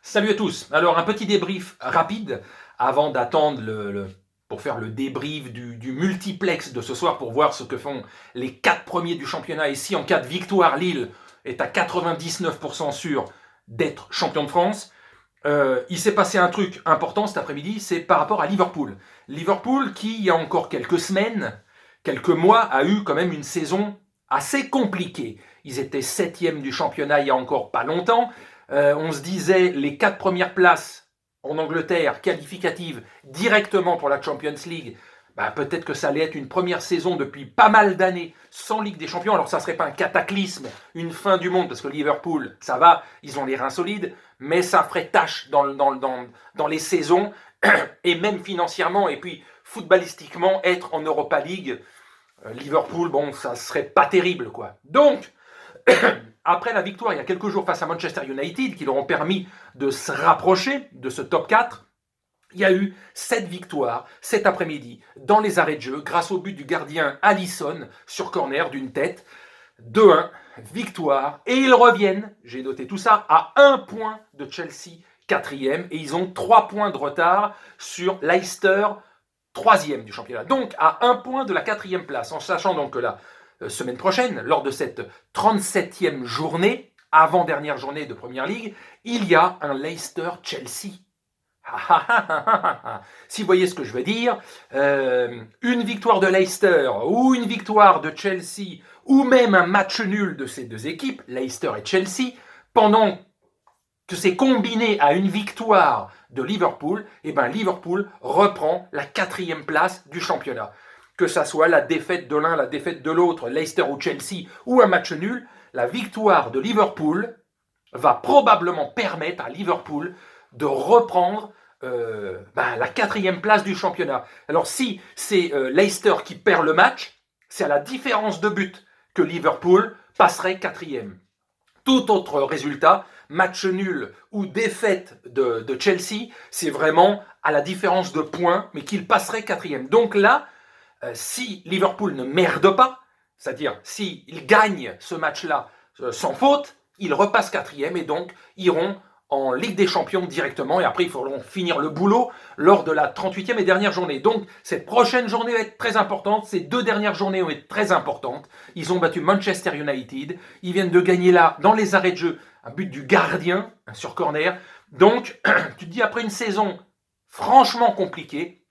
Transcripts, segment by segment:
Salut à tous. Alors un petit débrief rapide avant d'attendre pour faire le débrief du multiplex de ce soir pour voir ce que font les 4 premiers du championnat. Et si en cas de victoire, Lille est à 99% sûr d'être champion de France. Il s'est passé un truc important cet après-midi, c'est par rapport à Liverpool. Liverpool qui, il y a encore quelques semaines, quelques mois, a eu quand même une saison assez compliquée. Ils étaient 7e du championnat il y a encore pas longtemps. On se disait les 4 premières places en Angleterre qualificatives directement pour la Champions League. Peut-être que ça allait être une première saison depuis pas mal d'années sans Ligue des Champions. Alors ça ne serait pas un cataclysme, une fin du monde, parce que Liverpool, ça va, ils ont les reins solides, mais ça ferait tâche dans les saisons, et même financièrement, et puis footballistiquement, être en Europa League, Liverpool, bon, ça serait pas terrible, quoi. Donc, après la victoire il y a quelques jours face à Manchester United, qui leur ont permis de se rapprocher de ce top 4, il y a eu 7 victoires cet après-midi dans les arrêts de jeu grâce au but du gardien Alisson sur corner d'une tête. 2-1, victoire. Et ils reviennent, j'ai noté tout ça, à 1 point de Chelsea, 4e. Et ils ont 3 points de retard sur Leicester, 3e du championnat. Donc à 1 point de la 4e place, en sachant donc que la semaine prochaine, lors de cette 37e journée, avant-dernière journée de Première Ligue, il y a un Leicester-Chelsea. Si vous voyez ce que je veux dire, une victoire de Leicester ou une victoire de Chelsea ou même un match nul de ces deux équipes, Leicester et Chelsea, pendant que c'est combiné à une victoire de Liverpool, et ben Liverpool reprend la 4e place du championnat. Que ça soit la défaite de l'un, la défaite de l'autre, Leicester ou Chelsea, ou un match nul, la victoire de Liverpool va probablement permettre à Liverpool de reprendre la 4e place du championnat. Alors si c'est Leicester qui perd le match, c'est à la différence de but que Liverpool passerait 4e. Tout autre résultat, match nul ou défaite de Chelsea, c'est vraiment à la différence de points, mais qu'il passerait 4e. Donc là, si Liverpool ne merde pas, c'est-à-dire s'il gagne ce match-là sans faute, ils repassent 4e et donc iront en Ligue des Champions directement, et après il faudra finir le boulot lors de la 38e et dernière journée. Donc cette prochaine journée va être très importante, ces 2 dernières journées vont être très importantes. Ils ont battu Manchester United, ils viennent de gagner là, dans les arrêts de jeu, un but du gardien sur corner. Donc tu te dis, après une saison franchement compliquée,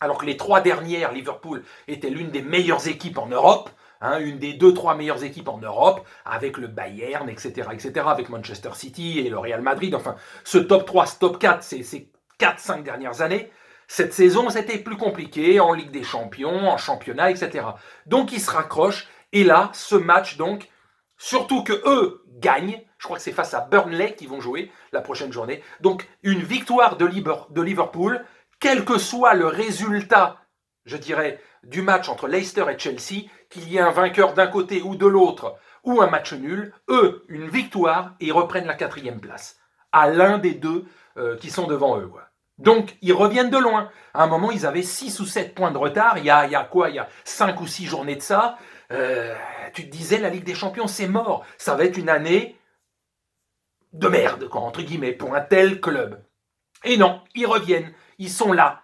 alors que les 3 dernières, Liverpool était l'une des meilleures équipes en Europe, une des 2-3 meilleures équipes en Europe, avec le Bayern, etc., avec Manchester City et le Real Madrid. Enfin, ce top 3, ce top 4, c'est ces 4-5 dernières années. Cette saison, c'était plus compliqué en Ligue des Champions, en championnat, etc. Donc, ils se raccrochent. Et là, ce match, donc, surtout que eux gagnent, je crois que c'est face à Burnley qu'ils vont jouer la prochaine journée. Donc, une victoire de Liverpool, quel que soit le résultat, je dirais, du match entre Leicester et Chelsea, qu'il y ait un vainqueur d'un côté ou de l'autre, ou un match nul, eux, une victoire, et ils reprennent la 4e place, à l'un des deux qui sont devant eux. Quoi. Donc, ils reviennent de loin. À un moment, ils avaient 6 ou 7 points de retard, il y a 5 ou 6 journées de ça. Tu te disais, la Ligue des Champions, c'est mort. Ça va être une année de merde, quoi, entre guillemets, pour un tel club. Et non, ils reviennent, ils sont là.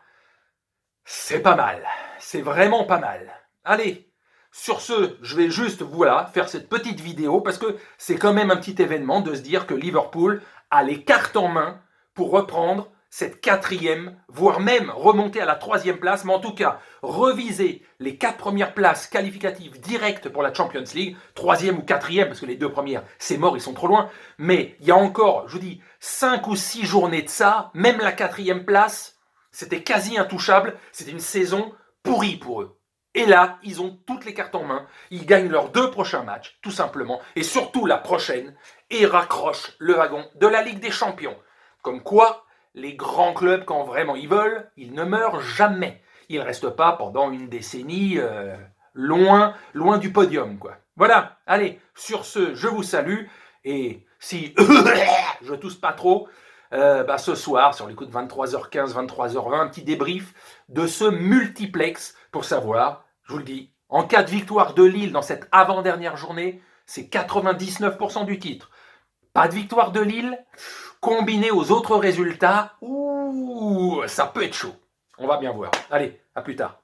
C'est pas mal, c'est vraiment pas mal. Allez, sur ce, je vais juste faire cette petite vidéo parce que c'est quand même un petit événement de se dire que Liverpool a les cartes en main pour reprendre cette 4e, voire même remonter à la 3e place, mais en tout cas reviser les 4 premières places qualificatives directes pour la Champions League, 3e ou 4e, parce que les 2 premières, c'est mort, ils sont trop loin, mais il y a encore, je vous dis, 5 ou 6 journées de ça, même la 4e place, c'était quasi intouchable, c'était une saison pourrie pour eux. Et là, ils ont toutes les cartes en main, ils gagnent leurs 2 prochains matchs, tout simplement, et surtout la prochaine, et raccrochent le wagon de la Ligue des Champions. Comme quoi, les grands clubs, quand vraiment ils veulent, ils ne meurent jamais. Ils ne restent pas pendant une décennie loin du podium, quoi. Voilà, allez, sur ce, je vous salue, et si je tousse pas trop, ce soir, sur les coups de 23h15, 23h20, un petit débrief de ce multiplex pour savoir, je vous le dis, en cas de victoire de Lille dans cette avant-dernière journée, c'est 99% du titre. Pas de victoire de Lille, combiné aux autres résultats, ouh, ça peut être chaud. On va bien voir. Allez, à plus tard.